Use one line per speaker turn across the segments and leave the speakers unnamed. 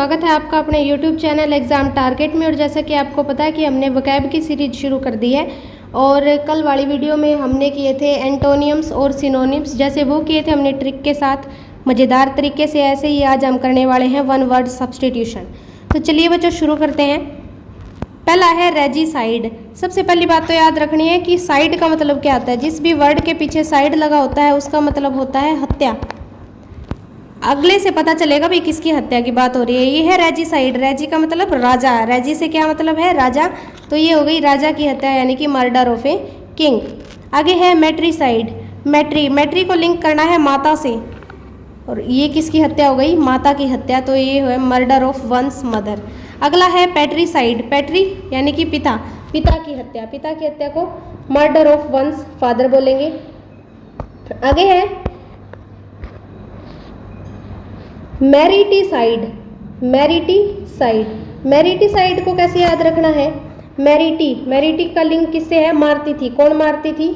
स्वागत है आपका अपने YouTube चैनल एग्ज़ाम टारगेट में। और जैसा कि आपको पता है कि हमने वोकैब की सीरीज शुरू कर दी है और कल वाली वीडियो में हमने किए थे एंटोनियम्स और सिनोनिम्स। जैसे वो किए थे हमने ट्रिक के साथ मज़ेदार तरीके से, ऐसे ही आज हम करने वाले हैं वन वर्ड सब्सटीट्यूशन। तो चलिए बच्चों शुरू करते हैं। पहला है रेजिसाइड। सबसे पहली बात तो याद रखनी है कि साइड का मतलब क्या होता है। जिस भी वर्ड के पीछे साइड लगा होता है उसका मतलब होता है हत्या। अगले से पता चलेगा भी किसकी हत्या की बात हो रही है। ये है रेजिसाइड। रेजी का मतलब राजा, रेजी से क्या मतलब है राजा, तो ये हो गई राजा की हत्या यानी कि मर्डर ऑफ ए किंग। आगे है मैट्रीसाइड। मैट्री को लिंक करना है माता से, और ये किसकी हत्या हो गई, माता की हत्या, तो ये है मर्डर ऑफ वंस मदर। अगला है पैट्रीसाइड। पैट्री यानी कि पिता, पिता की हत्या, पिता की हत्या को मर्डर ऑफ वंस फादर बोलेंगे। आगे है मैरिटीसाइड। मैरिटीसाइड को कैसे याद रखना है। मैरिटी का लिंक किससे है, मारती थी। कौन मारती थी,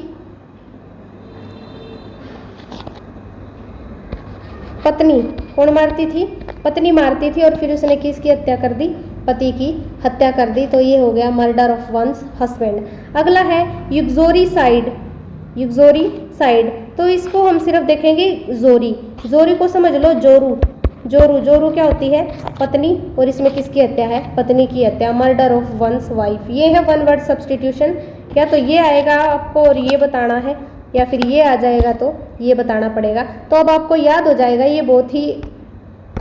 पत्नी। कौन मारती थी, पत्नी मारती थी, और फिर उसने किसकी हत्या कर दी, पति की हत्या कर दी, तो ये हो गया मर्डर ऑफ वंस हस्बैंड। अगला है युक्सोरीसाइड। तो इसको हम सिर्फ देखेंगे जोरी को समझ लो, जोरू क्या होती है, पत्नी, और इसमें किसकी हत्या है, पत्नी की हत्या, मर्डर ऑफ वंस वाइफ। ये है वन वर्ड सब्सटीट्यूशन। क्या तो ये आएगा आपको और ये बताना है, या फिर ये आ जाएगा तो ये बताना पड़ेगा। तो अब आपको याद हो जाएगा ये बहुत ही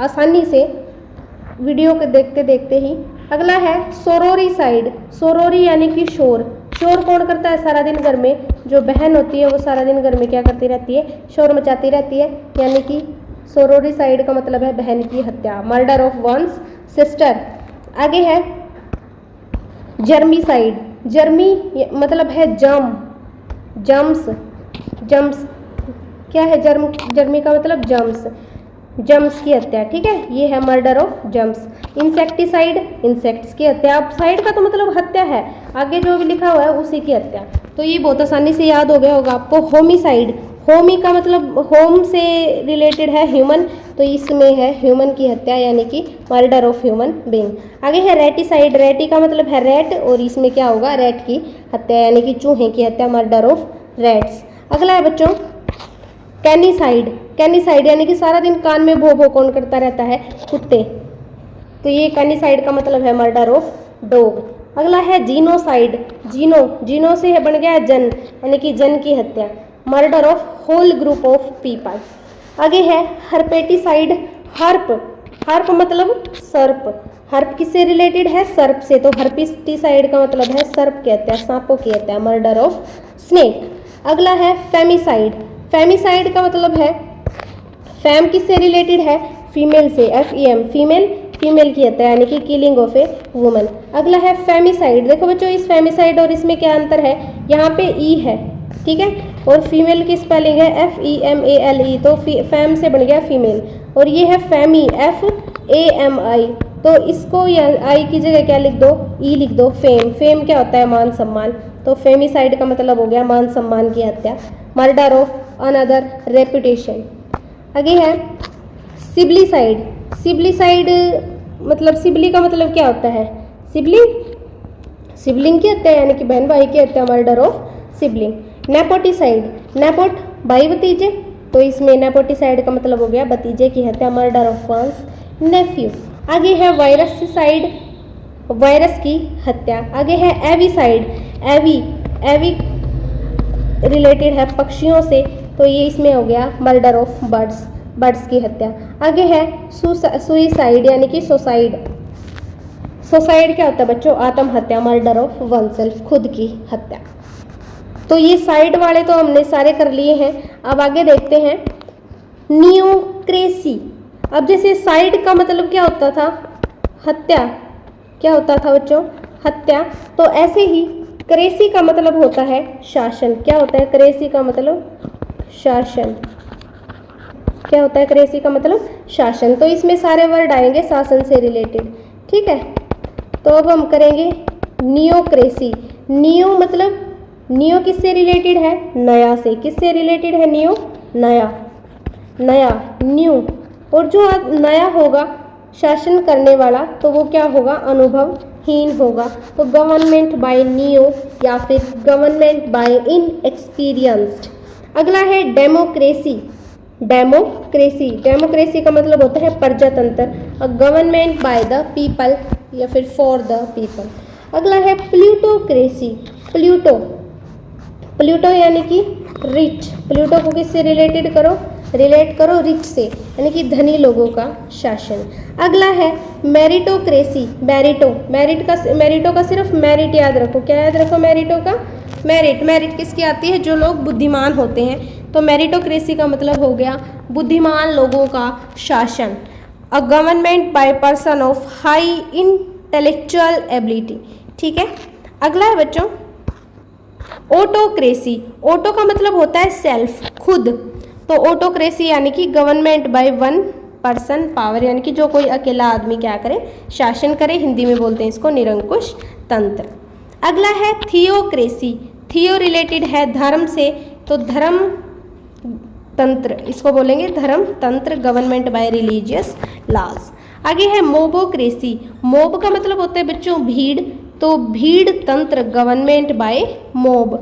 आसानी से वीडियो को देखते देखते ही। अगला है सोरोरीसाइड। सोरोरी यानी कि शोर कौन करता है सारा दिन घर में, जो बहन होती है वो सारा दिन घर में क्या करती रहती है, शोर मचाती रहती है, यानी कि सोरोरीसाइड का मतलब है बहन की हत्या, मर्डर ऑफ वंस सिस्टर। आगे है जर्मीसाइड। जर्मी मतलब है जम्स क्या है, जर्मी का मतलब जम्स की हत्या, ठीक है, ये है murder of germs. Insecticide, insects की हत्या। अब साइड का तो मतलब हत्या है, आगे जो भी लिखा हुआ है उसी की हत्या, तो ये बहुत आसानी से याद हो गया होगा आपको। होमिसाइड, होमी का मतलब होम से रिलेटेड है ह्यूमन, तो इसमें है ह्यूमन की हत्या यानी कि मर्डर ऑफ ह्यूमन बीइंग। आगे है रेटिसाइड। रेटी का मतलब है रेट, और इसमें क्या होगा, रेट की हत्या यानी कि चूहे की हत्या, मर्डर ऑफ रेट्स। अगला है बच्चों कैनिसाइड यानी कि सारा दिन कान में भो कौन करता रहता है, कुत्ते, तो ये कैनिसाइड का मतलब है मर्डर ऑफ डॉग। अगला है जीनोसाइड। जीनो से है बन गया है जन, यानी कि जन की हत्या, murder of whole group of people. आगे है हर्पेटिसाइड। हर्प मतलब सर्प, हर्प किससे रिलेटेड है, सर्प से, तो हर्पिस्टिसाइड का मतलब है सर्प की हत्या, सांपों की हत्या, मर्डर ऑफ स्नेक। अगला है फेमिसाइड का मतलब है, फैम किससे रिलेटेड है, फीमेल से, FEM, फीमेल की हत्या यानी कि किलिंग ऑफ ए वुमन। अगला है फेमिसाइड। देखो बच्चों इस फेमिसाइड और इसमें क्या अंतर है, यहाँ पे ई है, ठीक है, और फीमेल की स्पेलिंग है FEMALE, तो फैम से बन गया फीमेल, और ये है फैमी, FAMI, तो इसको आई की जगह क्या लिख दो, ई लिख दो, फेम क्या होता है, मान सम्मान, तो फेमिसाइड का मतलब हो गया मान सम्मान की हत्या, मर्डर ऑफ अनदर रेपुटेशन। आगे है सिबलीसाइड मतलब सिबली का मतलब क्या होता है, सिबलिंग की हत्या यानी कि बहन भाई की हत्या, मर्डर ऑफ सिबलिंग। नेपोटिसाइड, नेपोट भाई भतीजे, तो इसमें नेपोटिसाइड का मतलब हो गया भतीजे की हत्या, मर्डर ऑफ वंस नेफ्यू। आगे है वायरसिसाइड, वायरस की हत्या। आगे है एविसाइड। एवी रिलेटेड है पक्षियों से, तो ये इसमें हो गया मर्डर ऑफ बर्ड्स की हत्या। आगे है सुइसाइड यानी कि सुसाइड क्या होता है बच्चों, आत्महत्या, मर्डर ऑफ वनसेल्फ, खुद की हत्या। तो ये साइड वाले तो हमने सारे कर लिए हैं। अब आगे देखते हैं नियोक्रेसी। अब जैसे साइड का मतलब क्या होता था, हत्या, क्या होता था बच्चों, हत्या, तो ऐसे ही क्रेसी का मतलब होता है शासन। क्या होता है क्रेसी का मतलब, शासन, क्या होता है क्रेसी का मतलब, शासन, तो इसमें सारे वर्ड आएंगे शासन से रिलेटेड, ठीक है। तो अब हम करेंगे नियोक्रेसी। नियो किससे रिलेटेड है, नया से, किससे रिलेटेड है, नियो नया, न्यू, और जो नया होगा शासन करने वाला, तो वो क्या होगा, अनुभवहीन होगा। तो गवर्नमेंट बाय न्यू या फिर गवर्नमेंट बाय इनएक्सपीरियंस्ड। अगला है डेमोक्रेसी। डेमोक्रेसी, डेमोक्रेसी का मतलब होता है प्रजातंत्र, और गवर्नमेंट बाय द पीपल या फिर फॉर द पीपल। अगला है प्लूटोक्रेसी। प्लूटो, प्लूटो यानी कि रिच। प्लूटो को किससे रिलेटेड करो, रिलेट करो रिच से, यानी कि धनी लोगों का शासन। अगला है मेरिटोक्रेसी। मेरिटो, मेरिटो का सिर्फ मेरिट याद रखो। क्या याद रखो मेरिटो का, मेरिट। मेरिट किसकी आती है, जो लोग बुद्धिमान होते हैं। तो मेरिटोक्रेसी का मतलब हो गया बुद्धिमान लोगों का शासन। A government by person of high intellectual ability. ठीक है। अगला है बच्चों ऑटोक्रेसी। ऑटो का मतलब होता है सेल्फ, खुद। तो ऑटोक्रेसी यानी कि government by one person power, यानी कि जो कोई अकेला आदमी क्या करे, शासन करे। हिंदी में बोलते हैं इसको निरंकुश तंत्र। अगला है थियोक्रेसी। थियो रिलेटेड है धर्म से, तो धर्म तंत्र, इसको बोलेंगे धर्म तंत्र, गवर्नमेंट बाय रिलीजियस लॉज। आगे है मोबोक्रेसी। मोब का मतलब होता है बच्चों भीड़, तो भीड़ तंत्र, गवर्नमेंट बाय मोब।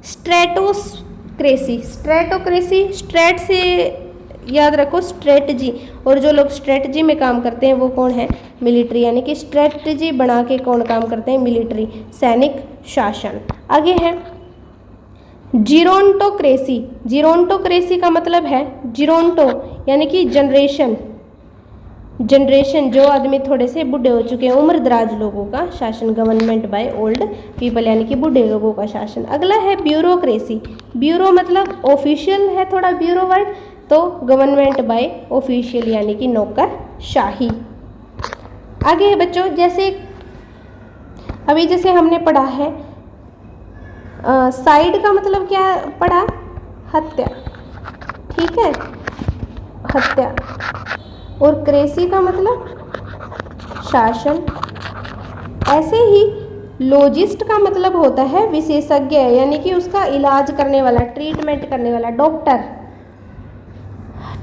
स्ट्रेटोक्रेसी। स्ट्रेटोक्रेसी, स्ट्रेट से याद रखो स्ट्रेटजी, और जो लोग स्ट्रेटजी में काम करते हैं वो कौन है, मिलिट्री, यानी कि स्ट्रेटजी बना के कौन काम करते हैं, मिलिट्री, सैनिक शासन। आगे है जीरोंटोक्रेसी। जीरोंटोक्रेसी का मतलब है जीरोंटो यानी कि जनरेशन, जनरेशन जो आदमी थोड़े से बूढ़े हो चुके हैं, उम्र दराज लोगों का शासन, गवर्नमेंट बाय ओल्ड पीपल यानी कि बूढ़े लोगों का शासन। अगला है ब्यूरोक्रेसी। ब्यूरो मतलब ऑफिशियल है थोड़ा ब्यूरो वर्ड, तो गवर्नमेंट बाय ऑफिशियल यानी कि नौकरशाही। आगे है बच्चों जैसे अभी जैसे हमने पढ़ा है साइड का मतलब क्या पढ़ा, हत्या। ठीक है, हत्या। और क्रेसी का मतलब शासन। ऐसे ही लॉजिस्ट का मतलब होता है विशेषज्ञ, यानी कि उसका इलाज करने वाला, ट्रीटमेंट करने वाला, डॉक्टर।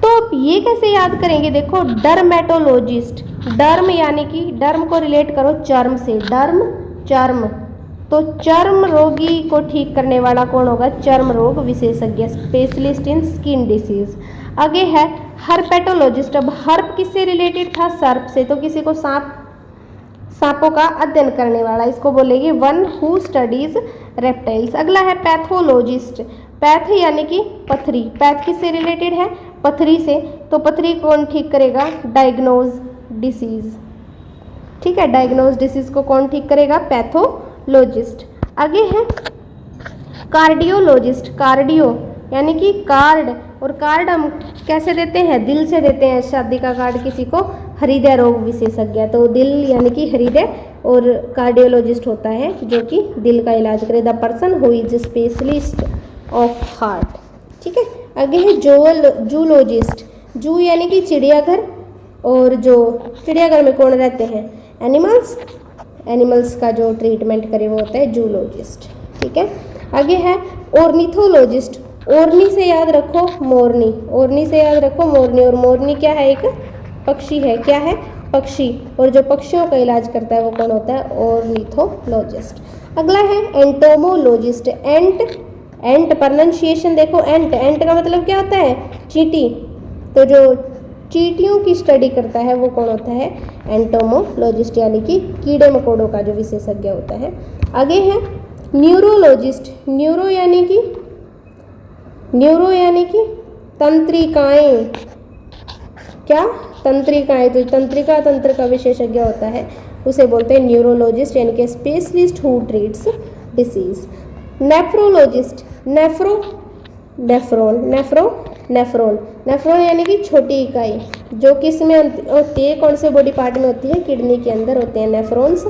तो आप ये कैसे याद करेंगे, देखो डर्मेटोलॉजिस्ट, डर्म यानी कि डर्म को रिलेट करो चर्म से, डर्म चर्म, तो चर्म रोगी को ठीक करने वाला कौन होगा, चर्म रोग विशेषज्ञ, स्पेशलिस्ट इन स्किन डिसीज। आगे है हर्पेटोलॉजिस्ट। अब हर्प किससे रिलेटेड था, सर्प से, तो किसी को सांपों का अध्ययन करने वाला, इसको बोलेंगे वन हु स्टडीज रेप्टाइल्स। अगला है पैथोलॉजिस्ट। पैथ यानी कि पथरी, पैथ किससे रिलेटेड है, पथरी से, तो पथरी कौन ठीक करेगा, डायग्नोज डिसीज। ठीक है, डायग्नोज डिसीज को कौन ठीक करेगा, पैथोलॉजिस्ट। आगे है कार्डियोलॉजिस्ट। कार्डियो यानी कि कार्ड, और कार्ड हम कैसे देते हैं, दिल से देते हैं, शादी का कार्ड किसी को, हृदय रोग विशेषज्ञ, तो दिल यानी कि हृदय, और कार्डियोलॉजिस्ट होता है जो कि दिल का इलाज करे, the person who is specialist of heart. ठीक है। आगे है जूलॉजिस्ट। जू यानी कि चिड़ियाघर, और जो चिड़ियाघर में कौन रहते हैं, एनिमल्स, एनिमल्स का जो ट्रीटमेंट करे वो होता है जूलॉजिस्ट। ठीक है। आगे है ऑर्निथोलॉजिस्ट। ओरनी से याद रखो मोरनी, ओरनी से याद रखो मोरनी, और मोरनी क्या है, एक पक्षी है, क्या है, पक्षी, और जो पक्षियों का इलाज करता है वो कौन होता है, ऑर्निथोलॉजिस्ट। अगला है एंटोमोलॉजिस्ट। एंट प्रोनाउंसिएशन देखो, एंट का मतलब क्या होता है, चींटी, तो जो चींटियों की स्टडी करता है वो कौन होता है, एंटोमोलॉजिस्ट, यानी कि कीड़े मकोड़ों का जो विशेषज्ञ होता है। आगे है न्यूरोलॉजिस्ट। न्यूरो यानी कि तंत्रिकाएं, क्या, तंत्रिकाएं, तो तंत्रिका तंत्र का विशेषज्ञ होता है, उसे बोलते हैं न्यूरोलॉजिस्ट, यानी कि specialist who treats disease. Nephrologist. Nephron यानी कि छोटी इकाई, जो किस में होती है, कौन से बॉडी पार्ट में होती है, किडनी के अंदर होते हैं नेफ्रॉन्स,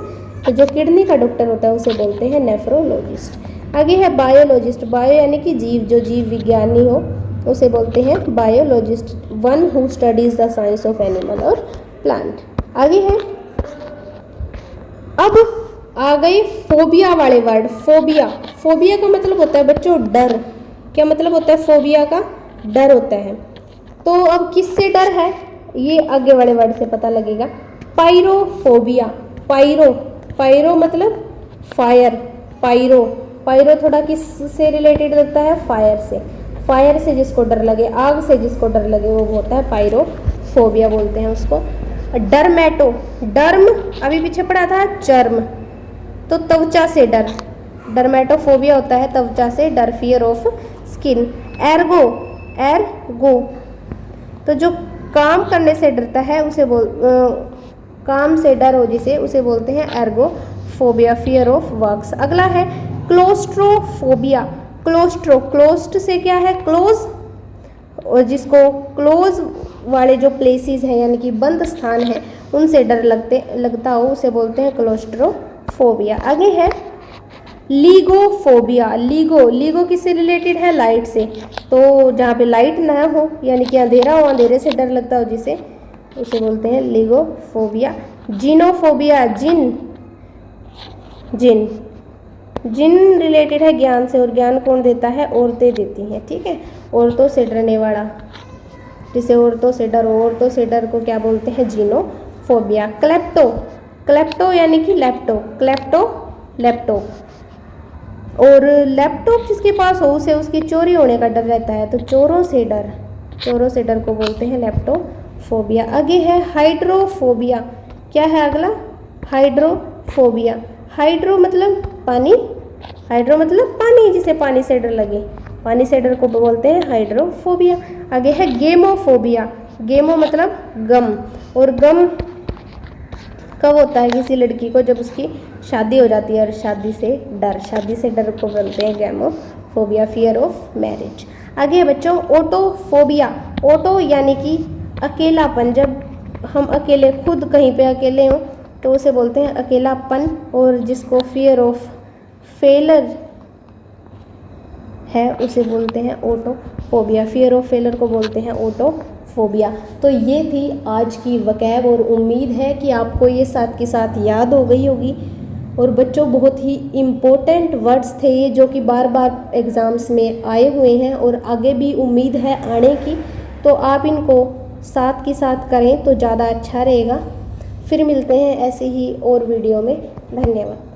तो जो किडनी का डॉक्टर होता है उसे बोलते हैं नेफ्रोलॉजिस्ट। आगे है बायोलॉजिस्ट। बायो यानी कि जीव, जो जीव विज्ञानी हो उसे बोलते हैं biologist, one who studies the science of animal और प्लांट। आगे है, अब आ गए फोबिया वाले वर्ड। फोबिया, फोबिया का मतलब होता है बच्चों डर। क्या मतलब होता है फोबिया का, डर होता है। तो अब किससे डर है, ये आगे वाले वर्ड से पता लगेगा। पायरोफोबिया, पायरो, पायरो मतलब फायर, पायरो, पायरो थोड़ा किस से रिलेटेड लगता है, फायर से, फायर से जिसको डर लगे, आग से जिसको डर लगे वो होता है पायरोफोबिया बोलते हैं उसको। डरमेटो, डर्म अभी पीछे पड़ा था चर्म, तो त्वचा से डर, डरमेटोफोबिया होता है त्वचा से डर, fear of skin. Ergo, Ergo तो जो काम करने से डरता है उसे काम से डर हो जिसे, उसे बोलते हैं एर्गोफोबिया, फियर ऑफ वर्क्स। अगला है क्लोस्ट्रोफोबिया, क्लोस्ट्रो, क्लोस्ट से क्या है, क्लोज, और जिसको क्लोज वाले जो प्लेसेस हैं यानी कि बंद स्थान है उनसे डर लगता हो उसे बोलते हैं क्लोस्ट्रोफोबिया। आगे है लीगोफोबिया, लीगो, लीगो किससे रिलेटेड है, लाइट से, तो जहाँ पे लाइट ना हो यानी कि अंधेरा हो, अंधेरे से डर लगता हो जिसे, उसे बोलते हैं लीगोफोबिया। जिनोफोबिया, जिन, जिन, जिन रिलेटेड है ज्ञान से, और ज्ञान कौन देता है, औरतें देती हैं, ठीक है, औरतों से डरने वाला, जिसे औरतों से डर हो, औरतों से डर को क्या बोलते हैं, जिनोफोबिया। क्लेप्टो, क्लेप्टो यानी कि लैपटॉप, क्लेप्टो लैपटॉप, और लैपटॉप जिसके पास हो उसे उसकी चोरी होने का डर रहता है, तो चोरों से डर, चोरों से डर को बोलते हैं लैप्टोफोबिया। आगे है हाइड्रोफोबिया, क्या है अगला, हाइड्रोफोबिया, हाइड्रो मतलब पानी, हाइड्रो मतलब पानी, जिसे पानी से डर लगे, पानी से डर को बोलते हैं हाइड्रोफोबिया। आगे है गेमोफोबिया, गेमो मतलब गम, और गम कब होता है किसी लड़की को, जब उसकी शादी हो जाती है, और शादी से डर, शादी से डर को बोलते हैं गेमोफोबिया, फियर ऑफ मैरिज। आगे है बच्चों ओटोफोबिया, ओटो यानी कि अकेलापन, जब हम अकेले, खुद कहीं पे अकेले हों तो उसे बोलते हैं अकेलापन, और जिसको फियर ऑफ फेलर है उसे बोलते हैं ओटोफोबिया, फियर ऑफ फेलर को बोलते हैं ओटोफोबिया। तो ये थी आज की वकैब, और उम्मीद है कि आपको ये साथ के साथ याद हो गई होगी। और बच्चों बहुत ही इम्पोर्टेंट वर्ड्स थे ये, जो कि बार बार एग्ज़ाम्स में आए हुए हैं और आगे भी उम्मीद है आने की, तो आप इनको साथ के साथ करें तो ज़्यादा अच्छा रहेगा। फिर मिलते हैं ऐसे ही और वीडियो में, धन्यवाद।